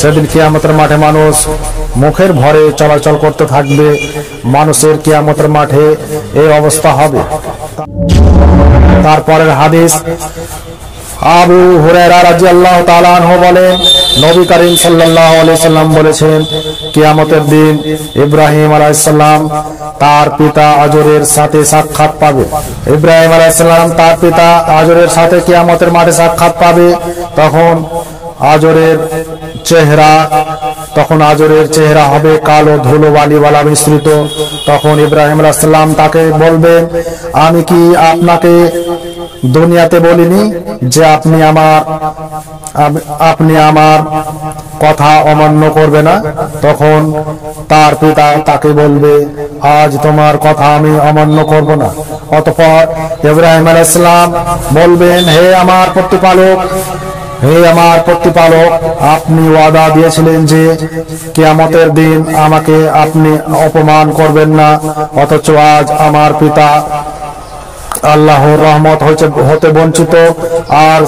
সেদিন কিয়ামতের মাঠে মানুষ মুখের ভরে চলাচল করতে থাকবে। মানুষের কিয়ামতের মাঠে এই অবস্থা হবে। তারপরের হাদিস, আবু হুরায়রা রাদিয়াল্লাহু তাআলা আনহু বলেন, নবী করিম সাল্লাল্লাহু আলাইহি সাল্লাম বলেছেন, কিয়ামতের দিন ইব্রাহিম আলাইহিস সালাম তার পিতা আজরের সাথে সাক্ষাৎ পাবে। ইব্রাহিম আলাইহিস সালাম তার পিতা আজরের সাথে কিয়ামতের মাঠে সাক্ষাৎ পাবে। তখন আজরের চেহারা হবে কালো ধুলোবালিওয়ালা মিশ্রিত। তখন ইব্রাহিম আলাইহিস সালাম তাকে বলবেন, আমি কি আপনাকে দুনিয়াতে বলিনি যে আপনি আমার কথা অমান্য করবে না? তখন তার পিতা তাকে বলবে, আজ তোমার কথা আমি অমান্য করব না। অতঃপর ইব্রাহিম আলাইহিস সালাম বলবেন, হে আমার প্রতিপালক, আপনি ওয়াদা দিয়েছিলেন যে কিয়ামতের দিন আমাকে আপনি অপমান করবেন না, অথচ আজ আমার পিতা আল্লাহর রহমত হতে বঞ্চিত। আর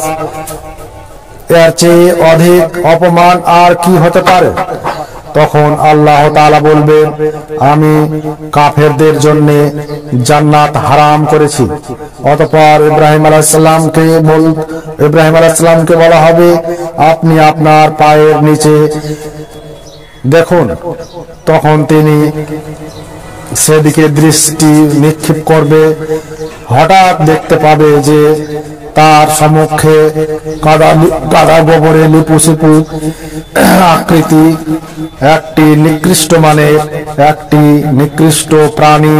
এর চেয়ে অধিক অপমান আর কি হতে পারে? তখন আল্লাহ তাআলা বলবেন, আমি কাফেরদের জন্য জান্নাত হারাম করেছি। অতঃপর ইব্রাহিম আলাইহিস সালামকে বলা হবে, আপনি আপনার পায়ের নিচে দেখুন। তখন তিনি সেদিকে দৃষ্টি নিক্ষেপ করবে। হঠাৎ দেখতে পাবে যে তার সম্মুখে কাদা গোবরে লিপুসিপু আকৃতি একটি নিকৃষ্ট প্রাণী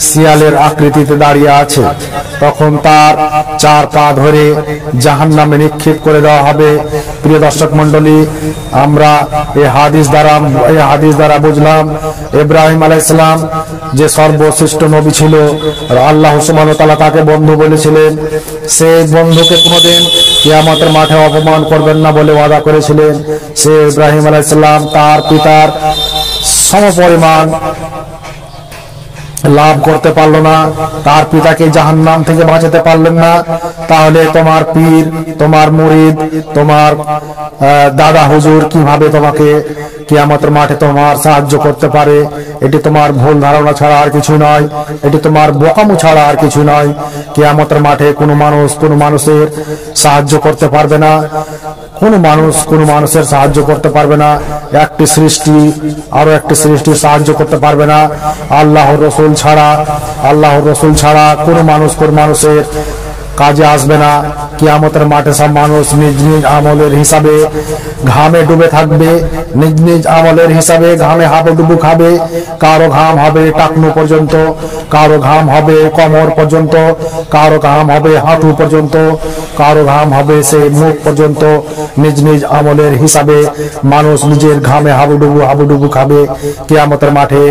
শিয়ালের আকৃতিতে দাঁড়িয়ে আছে। তখন তার চার পা ধরে জাহান্নামে নিক্ষেপ করে দেওয়া হবে। প্রিয় দর্শক মণ্ডলী, আমরা এই হাদিস দ্বারা বুঝলাম ইব্রাহিম আলাইহিস সালাম যে সর্বশ্রেষ্ঠ নবী ছিল, আল্লাহ সুবহানাহু ওয়া তাআলা তাকে বন্ধু বলেছিলেন। সেই বন্ধুকে কোনোদিন কিয়ামতের মাঠে অপমান করবেন না বলে ওয়াদা করেছিলেন। সে ইব্রাহিম আলাইহিস সালাম তার পিতার সমপরিমাণ লাভ করতে পারলো না, তার পিতাকে জাহান্নাম থেকে বাঁচাতে পারলেন না। তাহলে তোমার পীর, তোমার মুরিদ, তোমার দাদা হুজুর কিভাবে তোমাকে কিয়ামতের মাঠে তোমার সাহায্য করতে পারে? এটি তোমার ভুল ধারণা ছাড়া আর কিছু নয়, এটি তোমার বোকামু ছাড়া আর কিছু নয়। কিয়ামতের মাঠে কোনো মানুষের সাহায্য করতে পারবে না, কোনো মানুষের সাহায্য করতে পারবে না। একটি সৃষ্টি আরো একটি সৃষ্টির সাহায্য করতে পারবে না। আল্লাহর রাসূল ছাড়া কোনো মানুষের কাজে আসবে না। কিয়ামতের মাঠে সব মানুষ নিজ নিজ আমলের হিসাবে ঘামে ডুবে থাকবে, নিজ আমলের হিসাবে ঘামে হাবুডুবু খাবে। কারো ঘাম হবে টাকনু পর্যন্ত, কারো ঘাম হবে কোমর পর্যন্ত, কারো ঘাম হবে হাঁটু পর্যন্ত, কারো ঘাম হবে সেই মুখ পর্যন্ত। নিজ আমলের হিসাবে মানুষ নিজের ঘামে হাবুডুবু খাবে। কিয়ামতের মাঠে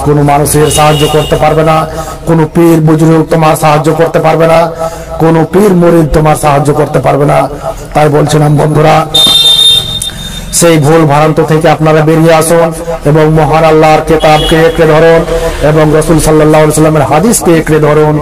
কোনো মানুষের সাহায্য করতে পারবে না, কোনো পীর বুজুর্গ তোমার সাহায্য করতে পারবে না, কোনো পীর মুরিদ তোমার সাহায্য করতে পারবে না। তাই বলছিলাম বন্ধুরা, সেই ভুল ভ্রান্ত থেকে আপনারা বেরিয়ে আসুন এবং মহান আল্লাহর কিতাবকে একড়ে ধরুন এবং রাসূল সাল্লাল্লাহু আলাইহি ওয়াসাল্লামের হাদিসকে একড়ে ধরুন।